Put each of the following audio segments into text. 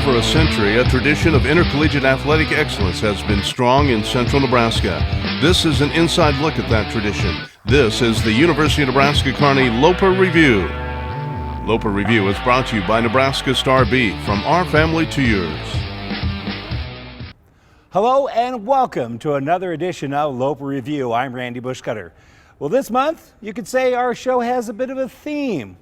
over a century, a tradition of intercollegiate athletic excellence has been strong in central Nebraska. This is an inside look at that tradition. This is the University of Nebraska-Kearney Loper Review. Loper Review is brought to you by Nebraska Star Beef, from our family to yours. Hello and welcome to another edition of Loper Review. I'm Randy Bushcutter. Well, this month, you could say our show has a bit of a theme.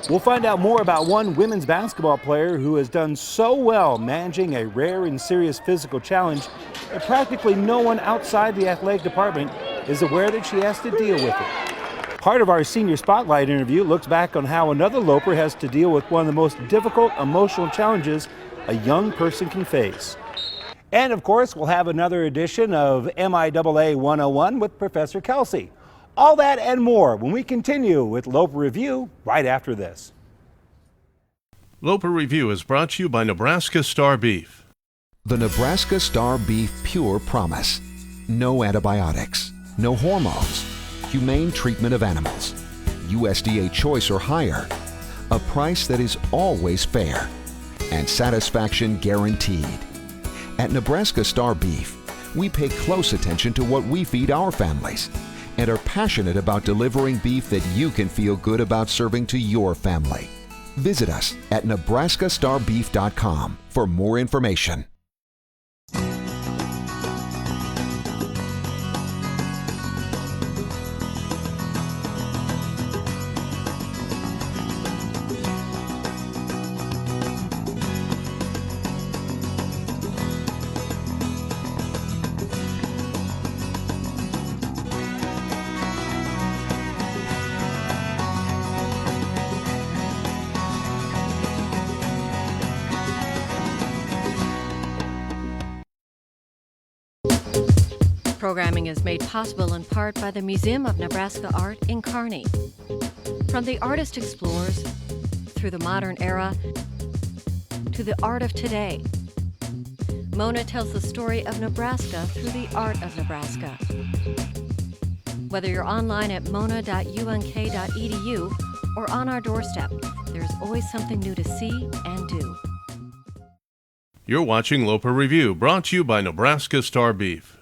We'll find out more about one women's basketball player who has done so well managing a rare and serious physical challenge that practically no one outside the athletic department is aware that she has to deal with it. Part of our senior spotlight interview looks back on how another Loper has to deal with one of the most difficult emotional challenges a young person can face. And of course, we'll have another edition of MIAA 101 with Professor Kelsey. All that and more when we continue with Loper Review right after this. Loper Review is brought to you by Nebraska Star Beef. The Nebraska Star Beef Pure Promise. No antibiotics, no hormones, humane treatment of animals, USDA choice or higher, a price that is always fair, and satisfaction guaranteed. At Nebraska Star Beef, we pay close attention to what we feed our families and are passionate about delivering beef that you can feel good about serving to your family. Visit us at nebraskastarbeef.com for more information. Programming is made possible in part by the Museum of Nebraska Art in Kearney. From the artist explores through the modern era to the art of today, Mona tells the story of Nebraska through the art of Nebraska. Whether you're online at mona.unk.edu or on our doorstep, there's always something new to see and do. You're watching Loper Review, brought to you by Nebraska Star Beef.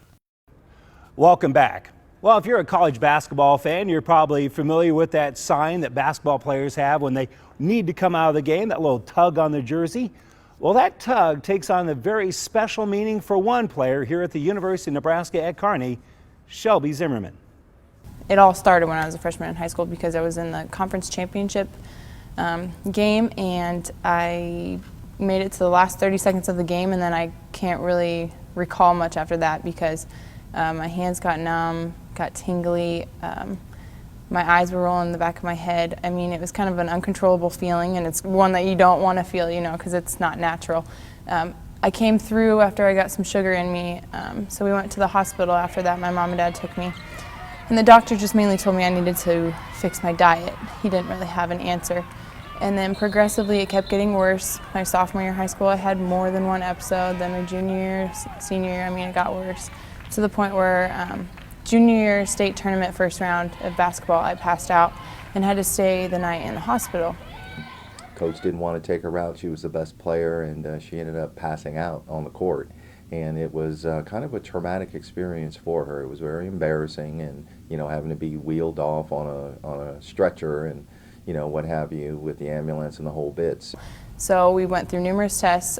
Welcome back. Well, if you're a college basketball fan, you're probably familiar with that sign that basketball players have when they need to come out of the game, that little tug on their jersey. Well, that tug takes on a very special meaning for one player here at the University of Nebraska at Kearney, Shelby Zimmerman. It all started when I was a freshman in high school because I was in the conference championship game, and I made it to the last 30 seconds of the game, and then I can't really recall much after that because my hands got numb, got tingly, my eyes were rolling in the back of my head. I mean, it was kind of an uncontrollable feeling, and it's one that you don't want to feel, you know, because it's not natural. I came through after I got some sugar in me, so we went to the hospital after that. My mom and dad took me, and the doctor just mainly told me I needed to fix my diet. He didn't really have an answer. And then progressively it kept getting worse. My sophomore year of high school, I had more than one episode. Then my junior year, senior year, I mean, it got worse. To the point where junior year state tournament first round of basketball, I passed out and had to stay the night in the hospital. Coach didn't want to take her out. She was the best player, and she ended up passing out on the court. And it was kind of a traumatic experience for her. It was very embarrassing, and you know, having to be wheeled off on a stretcher and you know, what have you, with the ambulance and the whole bits. So we went through numerous tests.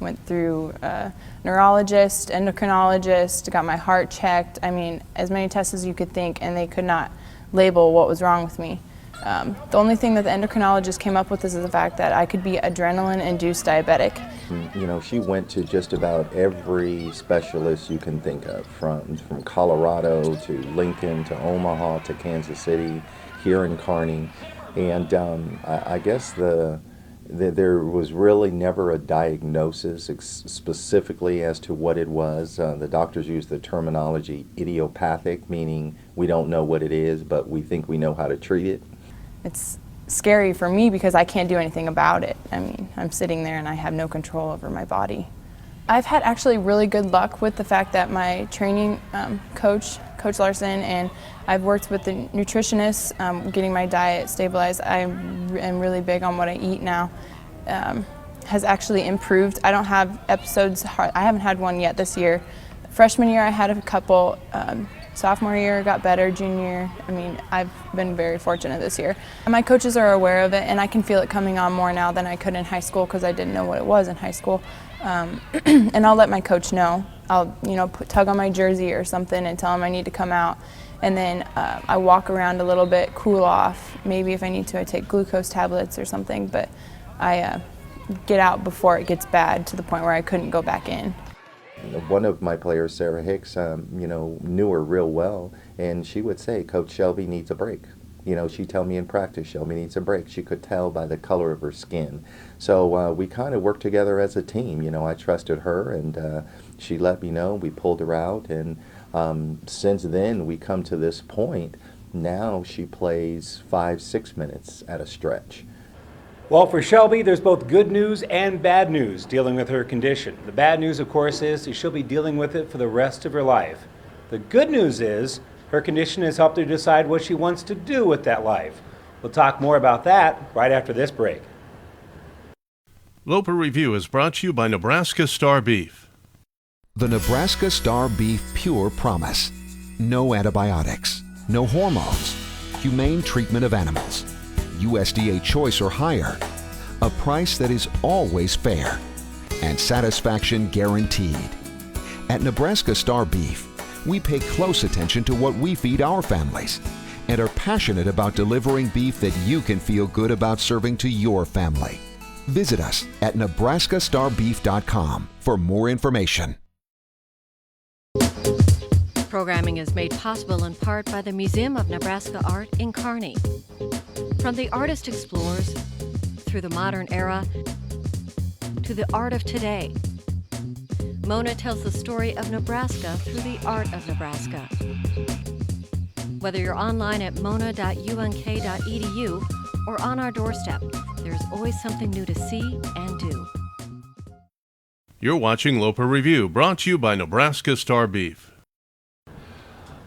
Went through a neurologist, endocrinologist, got my heart checked. I mean, as many tests as you could think, and they could not label what was wrong with me. The only thing that the endocrinologist came up with is the fact that I could be adrenaline-induced diabetic. You know, she went to just about every specialist you can think of, from Colorado to Lincoln to Omaha to Kansas City, here in Kearney. And I guess there was really never a diagnosis specifically as to what it was. The doctors used the terminology idiopathic, meaning we don't know what it is, but we think we know how to treat it. It's scary for me because I can't do anything about it. I mean, I'm sitting there and I have no control over my body. I've had actually really good luck with the fact that my training Coach Larson, and I've worked with the nutritionist, getting my diet stabilized. I am really big on what I eat now. has actually improved. I don't have episodes, I haven't had one yet this year. Freshman year I had a couple, sophomore year got better, junior year, I mean, I've been very fortunate this year. My coaches are aware of it, and I can feel it coming on more now than I could in high school because I didn't know what it was in high school. And I'll let my coach know. I'll, tug on my jersey or something and tell him I need to come out. And then I walk around a little bit, cool off. Maybe if I need to, I take glucose tablets or something, but I get out before it gets bad to the point where I couldn't go back in. One of my players, Sarah Hicks, knew her real well, and she would say, Coach Shelby needs a break. She'd tell me in practice, Shelby needs a break. She could tell by the color of her skin. So we kind of worked together as a team. I trusted her, and she let me know. We pulled her out, and since then we come to this point. Now she plays 5-6 minutes at a stretch. Well, for Shelby, there's both good news and bad news dealing with her condition. The bad news, of course, is that she'll be dealing with it for the rest of her life. The good news is her condition has helped her decide what she wants to do with that life. We'll talk more about that right after this break. Loper Review is brought to you by Nebraska Star Beef. The Nebraska Star Beef Pure Promise. No antibiotics, no hormones, humane treatment of animals, USDA choice or higher, a price that is always fair, and satisfaction guaranteed. At Nebraska Star Beef, we pay close attention to what we feed our families and are passionate about delivering beef that you can feel good about serving to your family. Visit us at nebraskastarbeef.com for more information. Programming is made possible in part by the Museum of Nebraska Art in Kearney. From the artist explores, through the modern era, to the art of today, Mona tells the story of Nebraska through the art of Nebraska. Whether you're online at mona.unk.edu or on our doorstep, there's always something new to see and do. You're watching Loper Review, brought to you by Nebraska Star Beef.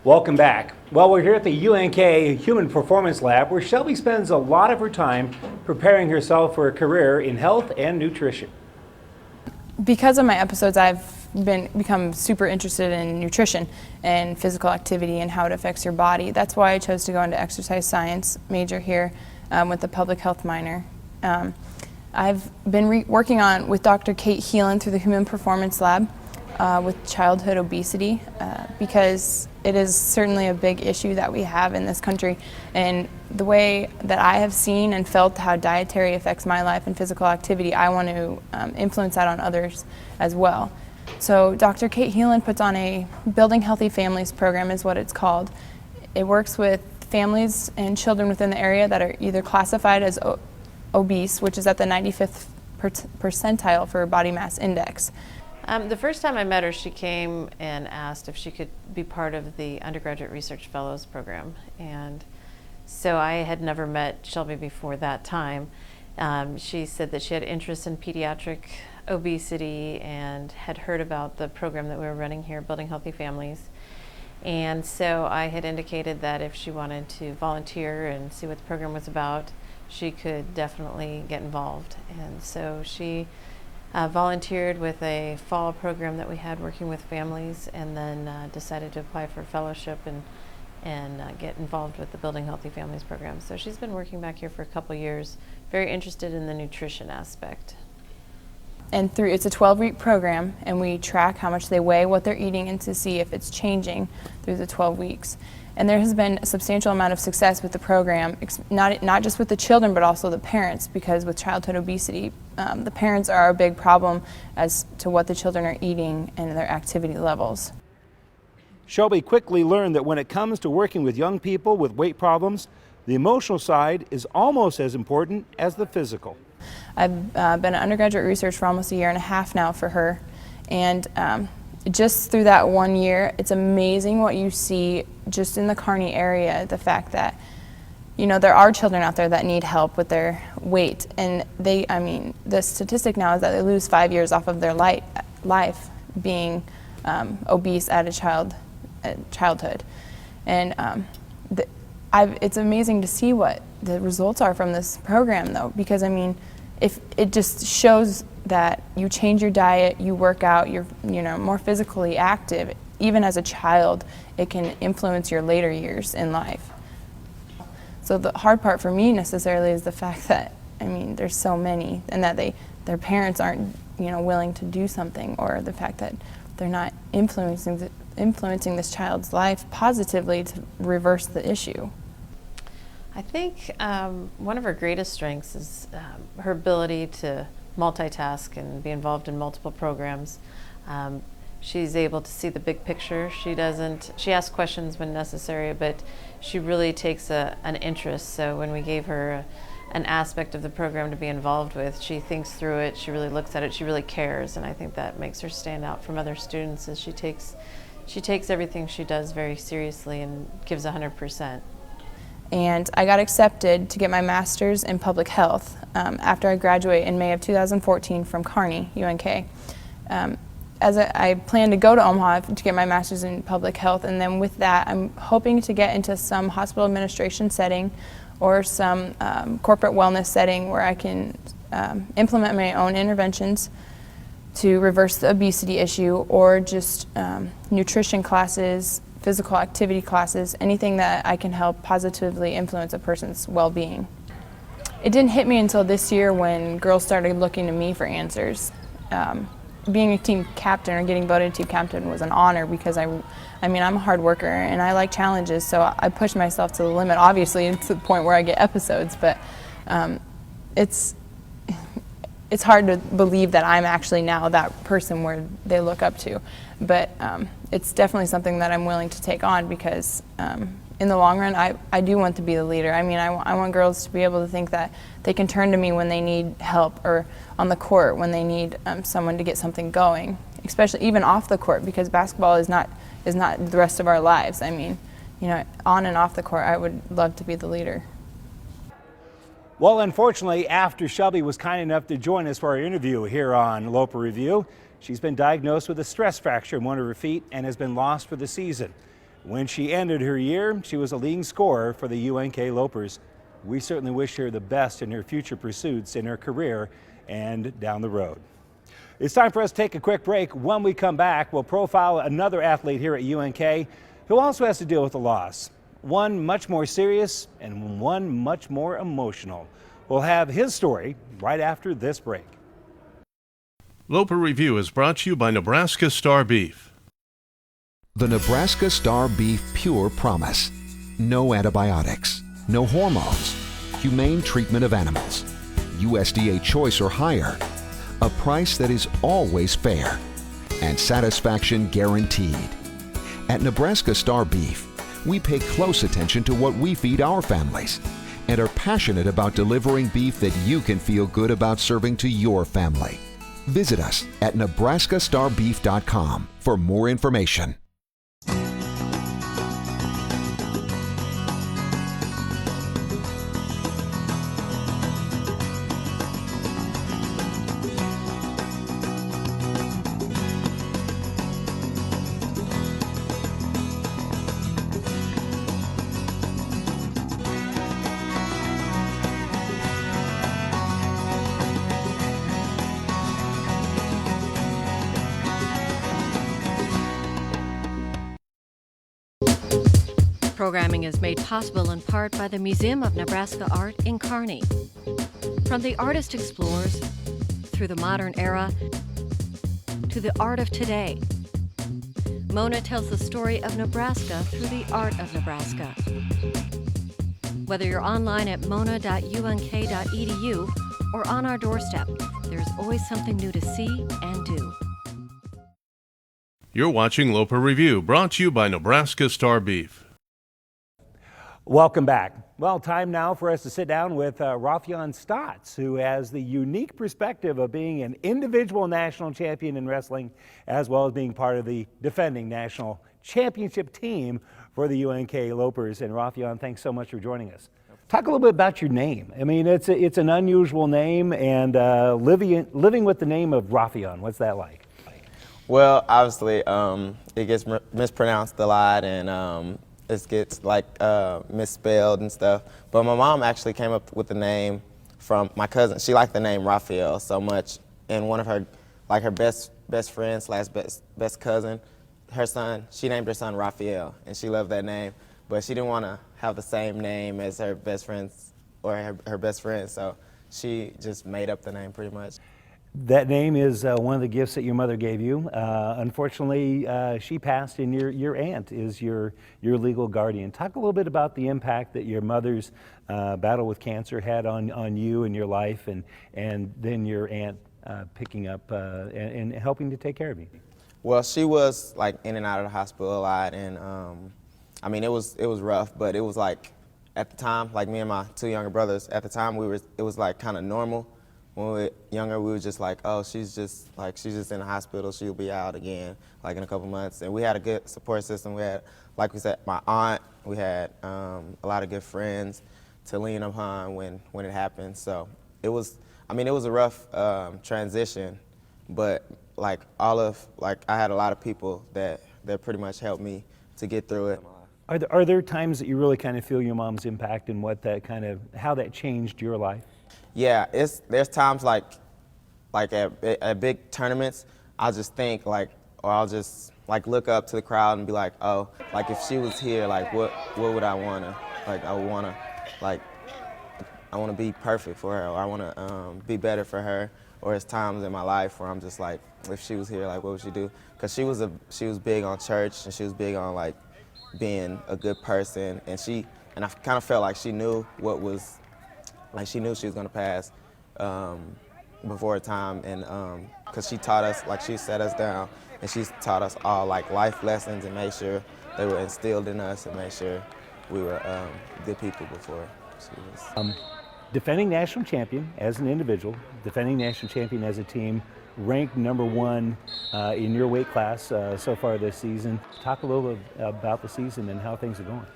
Welcome back. Well, we're here at the UNK Human Performance Lab, where Shelby spends a lot of her time preparing herself for a career in health and nutrition. Because of my episodes, I've become super interested in nutrition and physical activity and how it affects your body. That's why I chose to go into exercise science major here with a public health minor. I've been working with Dr. Kate Heelan through the Human Performance Lab with childhood obesity because it is certainly a big issue that we have in this country. And the way that I have seen and felt how dietary affects my life and physical activity, I want to influence that on others as well. So Dr. Kate Heelan puts on a Building Healthy Families program is what it's called. It works with families and children within the area that are either classified as obese, which is at the 95th percentile for body mass index. The first time I met her, she came and asked if she could be part of the undergraduate research fellows program. And so I had never met Shelby before that time. She said that she had interest in pediatric obesity and had heard about the program that we were running here, Building Healthy Families. And so I had indicated that if she wanted to volunteer and see what the program was about, she could definitely get involved. And so she volunteered with a fall program that we had working with families, and then decided to apply for fellowship and get involved with the Building Healthy Families program. So she's been working back here for a couple years, very interested in the nutrition aspect. And it's a 12-week program, and we track how much they weigh, what they're eating, and to see if it's changing through the 12 weeks. And there has been a substantial amount of success with the program, not just with the children, but also the parents, because with childhood obesity, the parents are a big problem as to what the children are eating and their activity levels. Shelby quickly learned that when it comes to working with young people with weight problems, the emotional side is almost as important as the physical. I've been in undergraduate research for almost a year and a half now for her, and just through that 1 year, it's amazing what you see just in the Kearney area, the fact that, there are children out there that need help with their weight, and the statistic now is that they lose 5 years off of their life being obese at childhood. And it's amazing to see what the results are from this program, though, because if it just shows that you change your diet, you work out, you're more physically active, even as a child, it can influence your later years in life. So the hard part for me necessarily is the fact that, there's so many, and that their parents aren't, willing to do something, or the fact that they're not influencing this child's life positively to reverse the issue. I think one of her greatest strengths is her ability to multitask and be involved in multiple programs. She's able to see the big picture. She asks questions when necessary, but she really takes an interest. So when we gave her an aspect of the program to be involved with, she thinks through it, she really looks at it, she really cares, and I think that makes her stand out from other students, as she takes everything she does very seriously and gives 100%. And I got accepted to get my master's in public health after I graduate in May of 2014 from Kearney, UNK. As I plan to go to Omaha to get my master's in public health, and then with that I'm hoping to get into some hospital administration setting or some corporate wellness setting where I can implement my own interventions to reverse the obesity issue, or just nutrition classes, physical activity classes, anything that I can help positively influence a person's well-being. It didn't hit me until this year when girls started looking to me for answers. Being a team captain or getting voted team captain was an honor, because I'm a hard worker and I like challenges, so I push myself to the limit, obviously to the point where I get episodes, but it's hard to believe that I'm actually now that person where they look up to. But it's definitely something that I'm willing to take on, because in the long run, I do want to be the leader. I want girls to be able to think that they can turn to me when they need help, or on the court when they need someone to get something going, especially even off the court, because basketball is not the rest of our lives. On and off the court, I would love to be the leader. Well, unfortunately, after Shelby was kind enough to join us for our interview here on Loper Review, she's been diagnosed with a stress fracture in one of her feet and has been lost for the season. When she ended her year, she was a leading scorer for the UNK Lopers. We certainly wish her the best in her future pursuits in her career and down the road. It's time for us to take a quick break. When we come back, we'll profile another athlete here at UNK who also has to deal with a loss. One much more serious and one much more emotional. We'll have his story right after this break. Loper Review is brought to you by Nebraska Star Beef. The Nebraska Star Beef Pure Promise. No antibiotics, no hormones, humane treatment of animals, USDA choice or higher, a price that is always fair, and satisfaction guaranteed. At Nebraska Star Beef, we pay close attention to what we feed our families and are passionate about delivering beef that you can feel good about serving to your family. Visit us at NebraskaStarBeef.com for more information. Programming is made possible in part by the Museum of Nebraska Art in Kearney. From the artist explores through the modern era to the art of today, Mona tells the story of Nebraska through the art of Nebraska. Whether you're online at mona.unk.edu or on our doorstep, there's always something new to see and do. You're watching Loper Review, brought to you by Nebraska Star Beef. Welcome back. Well, time now for us to sit down with Rafion Stotts, who has the unique perspective of being an individual national champion in wrestling, as well as being part of the defending national championship team for the UNK Lopers. And Rafion, thanks so much for joining us. Talk a little bit about your name. I mean, it's an unusual name, and living with the name of Rafion, what's that like? Well, obviously, it gets mispronounced a lot, and it gets misspelled and stuff. But my mom actually came up with the name from my cousin. She liked the name Raphael so much, and one of her best friends slash best cousin, her son, she named her son Raphael, and she loved that name, but she didn't want to have the same name as her best friends or her best friend, so she just made up the name pretty much. That name is one of the gifts that your mother gave you. Unfortunately, she passed, and your aunt is your legal guardian. Talk a little bit about the impact that your mother's battle with cancer had on you and your life, and then your aunt picking up and helping to take care of you. Well, she was like in and out of the hospital a lot, and I mean it was rough, but it was like at the time, like me and my two younger brothers, at the time it was like kind of normal. When we were younger, we were just like, oh, she's just in the hospital, she'll be out again, like in a couple months. And we had a good support system. We had, like we said, my aunt. We had a lot of good friends to lean upon when it happened. So it was a rough transition, but I had a lot of people that pretty much helped me to get through it. Are there times that you really kind of feel your mom's impact and how that changed your life? Yeah, there's times like at big tournaments, I'll just think or I'll just look up to the crowd and be like, oh, like if she was here, like what would I wanna? Like I want to be perfect for her, or I want to be better for her. Or there's times in my life where I'm just like, if she was here, like what would she do? Because she was big on church, and she was big on like being a good person, and I kind of felt like she knew she knew she was gonna pass before her time, and because she taught us, like she set us down, and she taught us all like life lessons and made sure they were instilled in us and made sure we were good people before she was. Defending national champion as an individual, defending national champion as a team, ranked #1 in your weight class so far this season. Talk a little bit about the season and how things are going.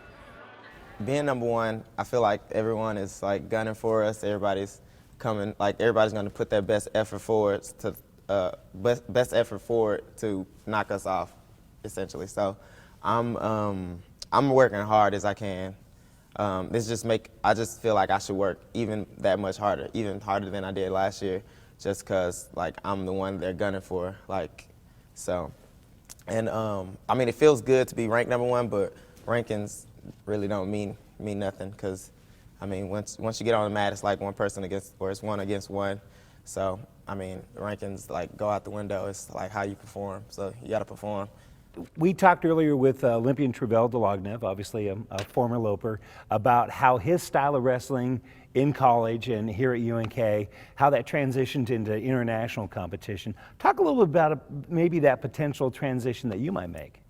Being #1, I feel like everyone is like gunning for us. Everybody's coming, like everybody's going to put their best effort forward to knock us off, essentially. So I'm working hard as I can. I just feel like I should work even that much harder, even harder than I did last year, just because like I'm the one they're gunning for, like so. And I mean, it feels good to be ranked #1, but rankings really don't mean nothing, because I mean once you get on the mat, it's like it's 1 against 1. So I mean rankings like go out the window. It's like how you perform. So you got to perform. We talked earlier with Olympian Trevel Delognev, obviously a former Loper, about how his style of wrestling in college and here at UNK, how that transitioned into international competition. Talk a little bit about maybe that potential transition that you might make.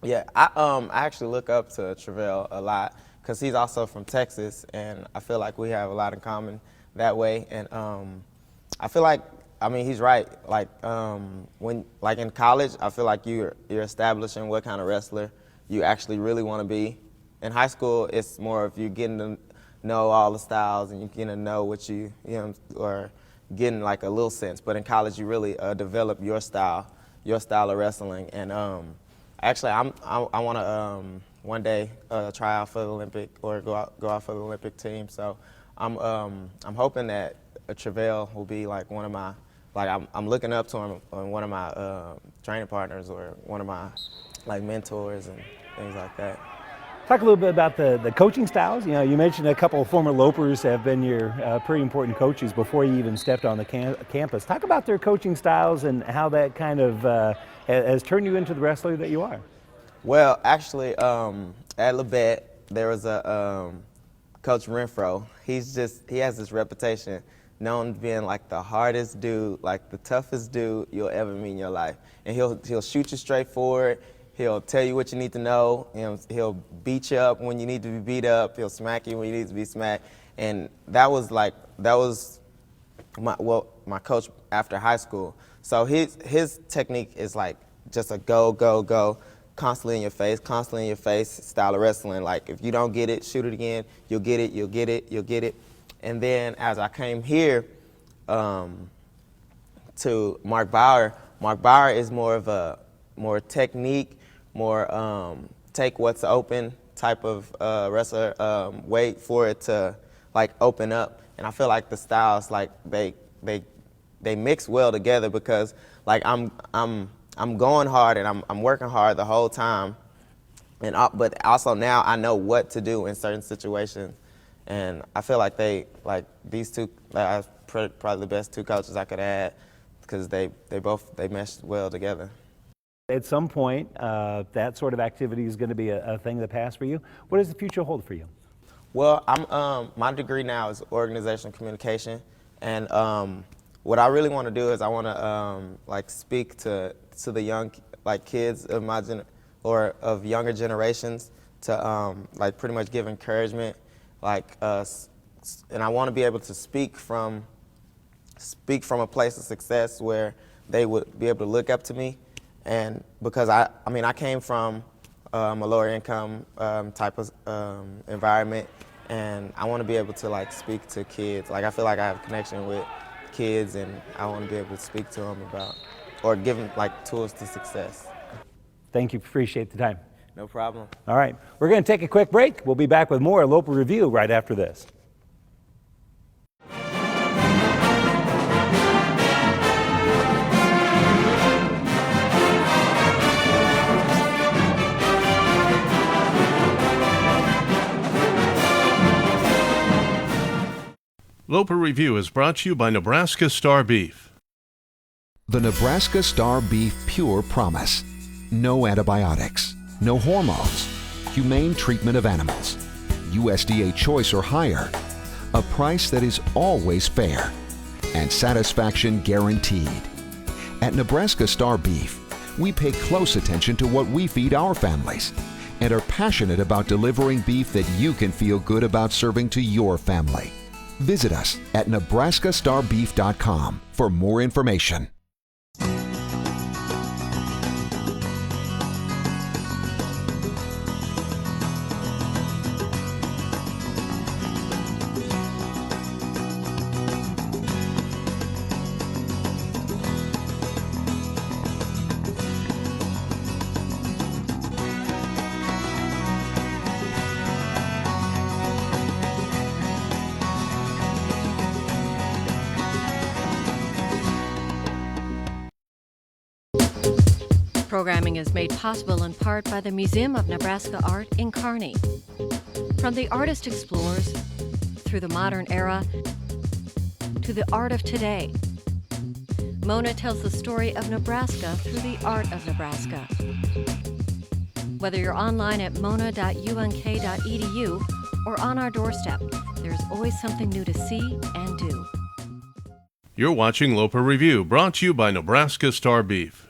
Yeah, I actually look up to Trevel a lot because he's also from Texas, and I feel like we have a lot in common that way. And I feel like, I mean, he's right. Like when in college, I feel like you're establishing what kind of wrestler you actually really want to be. In high school, it's more of you getting to know all the styles and you getting to know what or getting like a little sense. But in college, you really develop your style of wrestling. And actually, I want to one day try out for the Olympic or go out for the Olympic team. So I'm hoping that Trevel will be like one of my, I'm looking up to him on one of my training partners or one of my like mentors and things like that. Talk a little bit about the coaching styles. You know, you mentioned a couple of former Lopers have been your pretty important coaches before you even stepped on the campus. Talk about their coaching styles and how that kind of has turned you into the wrestler that you are. Well, actually, at Labette, there was a Coach Renfro. He has this reputation known being like the hardest dude, like the toughest dude you'll ever meet in your life. And he'll shoot you straight forward. He'll tell you what you need to know. He'll beat you up when you need to be beat up. He'll smack you when you need to be smacked. And that was my coach after high school. So his technique is like just a go, go, go, constantly in your face style of wrestling. Like if you don't get it, shoot it again. You'll get it, you'll get it, you'll get it. And then as I came here to Mark Bauer is more of a technique, more take what's open type of wrestler, wait for it to like open up. And I feel like the styles, like they they mix well together because like I'm going hard and I'm working hard the whole time, and but also now I know what to do in certain situations, and I feel like these two are probably the best two coaches I could add because they meshed well together. At some point, that sort of activity is going to be a thing of the past for you. What does the future hold for you? Well, my degree now is organizational communication, and what I really want to do is I want to speak to the young kids of my of younger generations to pretty much give encouragement, and I want to be able to speak from a place of success where they would be able to look up to me, and because I came from a lower income type of environment, and I want to be able to speak to kids. I feel like I have a connection with kids, and I want to be able to speak to them about, or give them tools to success. Thank you. Appreciate the time. No problem. All right. We're going to take a quick break. We'll be back with more Loper Review right after this. Loper Review is brought to you by Nebraska Star Beef. The Nebraska Star Beef Pure Promise. No antibiotics, no hormones, humane treatment of animals, USDA choice or higher, a price that is always fair, and satisfaction guaranteed. At Nebraska Star Beef, we pay close attention to what we feed our families and are passionate about delivering beef that you can feel good about serving to your family. Visit us at nebraskastarbeef.com for more information. Programming is made possible in part by the Museum of Nebraska Art in Kearney. From the artist explores through the modern era to the art of today, Mona tells the story of Nebraska through the art of Nebraska. Whether you're online at mona.unk.edu or on our doorstep, there's always something new to see and do. You're watching Loper Review, brought to you by Nebraska Star Beef.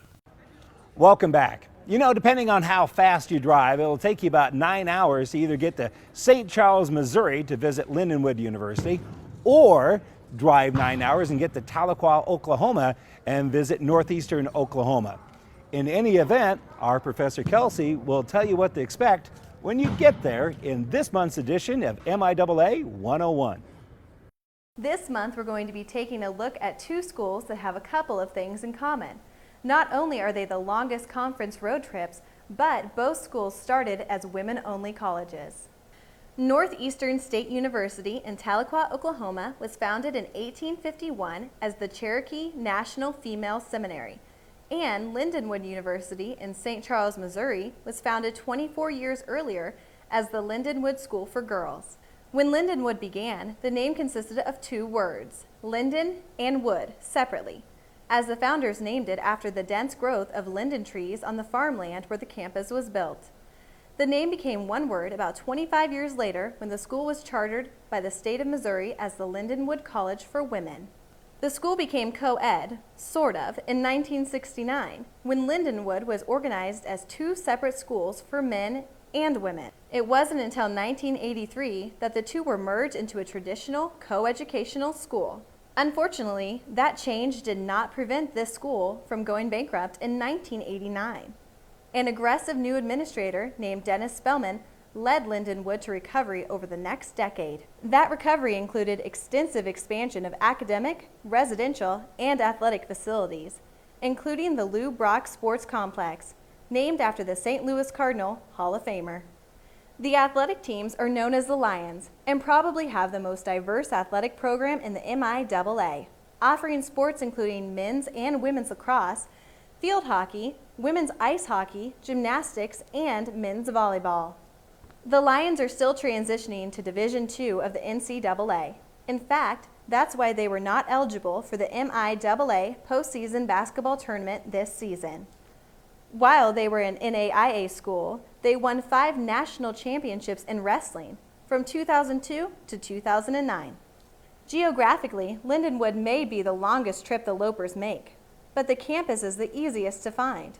Welcome back. You know, depending on how fast you drive, it'll take you about 9 hours to either get to St. Charles, Missouri to visit Lindenwood University, or drive 9 hours and get to Tahlequah, Oklahoma and visit Northeastern Oklahoma. In any event, our Professor Kelsey will tell you what to expect when you get there in this month's edition of MIAA 101. This month, we're going to be taking a look at two schools that have a couple of things in common. Not only are they the longest conference road trips, but both schools started as women-only colleges. Northeastern State University in Tahlequah, Oklahoma was founded in 1851 as the Cherokee National Female Seminary, and Lindenwood University in St. Charles, Missouri was founded 24 years earlier as the Lindenwood School for Girls. When Lindenwood began, the name consisted of two words, linden and wood, separately, as the founders named it after the dense growth of linden trees on the farmland where the campus was built. The name became one word about 25 years later when the school was chartered by the state of Missouri as the Lindenwood College for Women. The school became co-ed, sort of, in 1969, when Lindenwood was organized as two separate schools for men and women. It wasn't until 1983 that the two were merged into a traditional co-educational school. Unfortunately, that change did not prevent this school from going bankrupt in 1989. An aggressive new administrator named Dennis Spellman led Lindenwood to recovery over the next decade. That recovery included extensive expansion of academic, residential, and athletic facilities, including the Lou Brock Sports Complex, named after the St. Louis Cardinal Hall of Famer. The athletic teams are known as the Lions and probably have the most diverse athletic program in the MIAA. offering sports including men's and women's lacrosse, field hockey, women's ice hockey, gymnastics, and men's volleyball. The Lions are still transitioning to Division II of the NCAA. In fact, that's why they were not eligible for the MIAA postseason basketball tournament this season. While they were an NAIA school, they won 5 national championships in wrestling from 2002 to 2009. Geographically, Lindenwood may be the longest trip the Lopers make, but the campus is the easiest to find.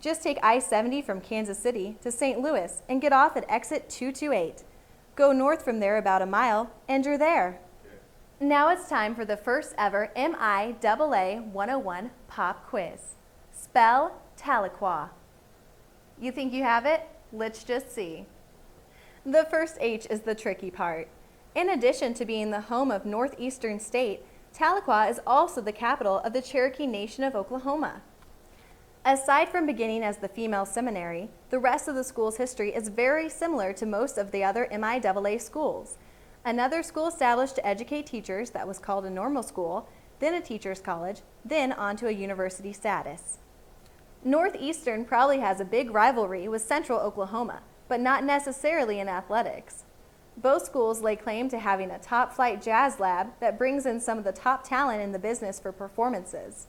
Just take I-70 from Kansas City to St. Louis and get off at exit 228. Go north from there about a mile and you're there. Now it's time for the first ever MIAA 101 pop quiz. Spell Tahlequah. You think you have it? Let's just see. The first H is the tricky part. In addition to being the home of Northeastern State, Tahlequah is also the capital of the Cherokee Nation of Oklahoma. Aside from beginning as the female seminary, the rest of the school's history is very similar to most of the other MIAA schools. Another school established to educate teachers that was called a normal school, then a teacher's college, then on to a university status. Northeastern probably has a big rivalry with Central Oklahoma, but not necessarily in athletics. Both schools lay claim to having a top-flight jazz lab that brings in some of the top talent in the business for performances.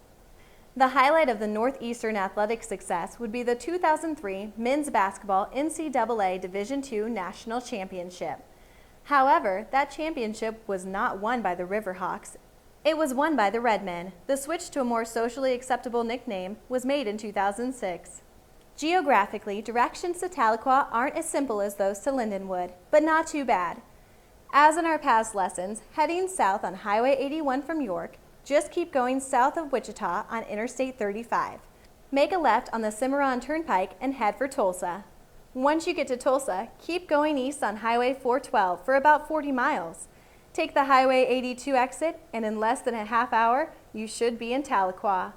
The highlight of the Northeastern athletic success would be the 2003 men's basketball NCAA Division II National Championship. However, that championship was not won by the Riverhawks. It was won by the Redmen. The switch to a more socially acceptable nickname was made in 2006. Geographically, directions to Tahlequah aren't as simple as those to Lindenwood, but not too bad. As in our past lessons, heading south on Highway 81 from York, just keep going south of Wichita on Interstate 35. Make a left on the Cimarron Turnpike and head for Tulsa. Once you get to Tulsa, keep going east on Highway 412 for about 40 miles. Take the Highway 82 exit, and in less than a half hour, you should be in Tahlequah.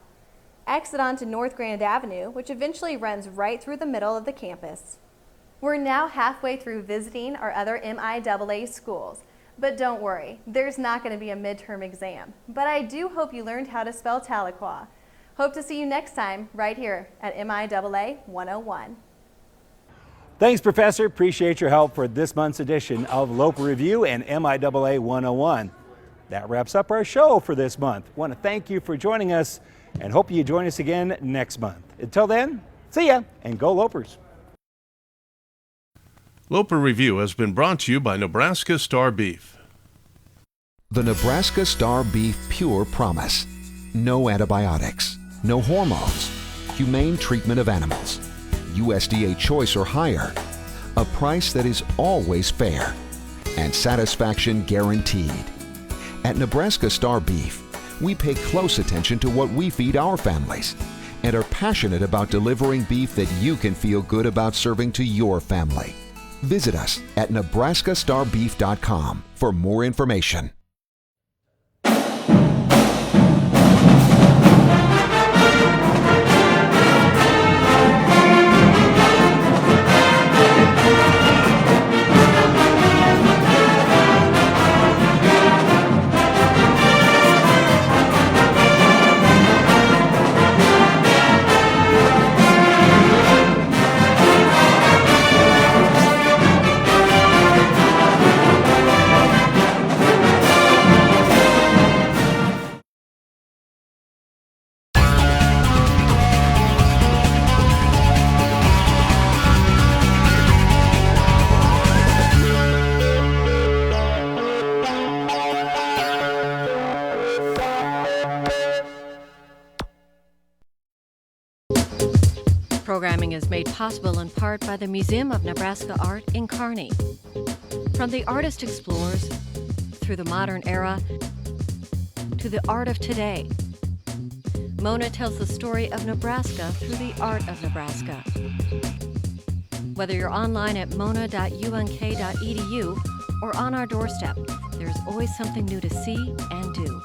Exit onto North Grand Avenue, which eventually runs right through the middle of the campus. We're now halfway through visiting our other MIAA schools. But don't worry, there's not going to be a midterm exam. But I do hope you learned how to spell Tahlequah. Hope to see you next time right here at MIAA 101. Thanks, Professor. Appreciate your help for this month's edition of Loper Review and MIAA 101. That wraps up our show for this month. Want to thank you for joining us and hope you join us again next month. Until then, see ya and go Lopers. Loper Review has been brought to you by Nebraska Star Beef. The Nebraska Star Beef Pure Promise. No antibiotics, no hormones, humane treatment of animals, USDA choice or higher, a price that is always fair, and satisfaction guaranteed. At Nebraska Star Beef, we pay close attention to what we feed our families and are passionate about delivering beef that you can feel good about serving to your family. Visit us at NebraskaStarBeef.com for more information. Programming is made possible in part by the Museum of Nebraska Art in Kearney. From the artist explores through the modern era to the art of today, Mona tells the story of Nebraska through the art of Nebraska. Whether you're online at mona.unk.edu or on our doorstep, there's always something new to see and do.